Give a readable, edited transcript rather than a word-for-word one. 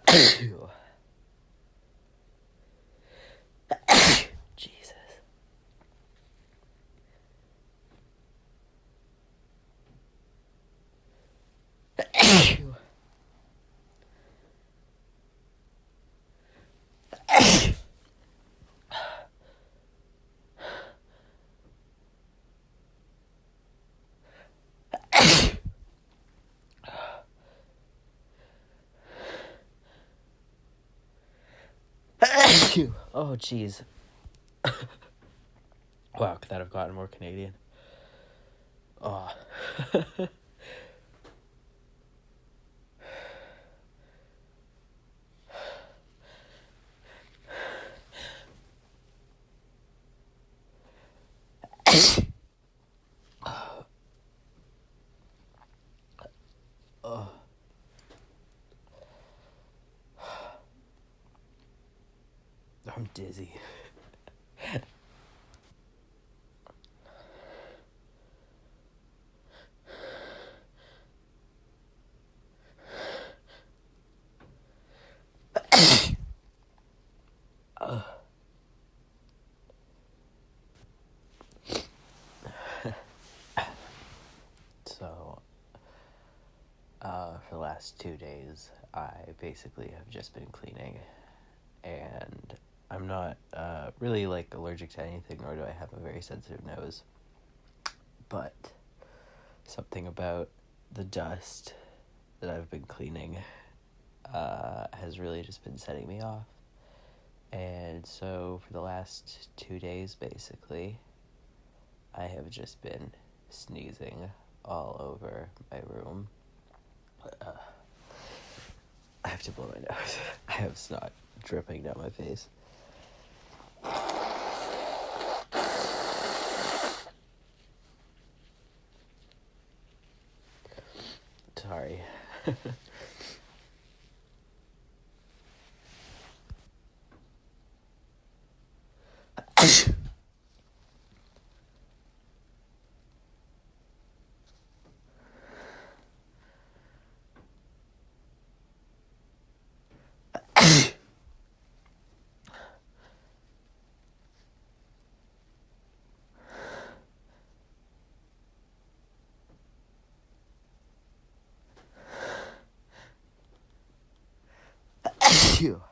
Jesus. Oh, jeez. Wow, could that have gotten more Canadian? Oh. Oh. I'm dizzy. So, for the last 2 days, I basically have just been cleaning, and I'm not really like allergic to anything, nor do I have a very sensitive nose, but something about the dust that I've been cleaning has really just been setting me off. And so for the last 2 days, basically, I have just been sneezing all over my room. I have to blow my nose. I have snot dripping down my face. Sorry. Phew.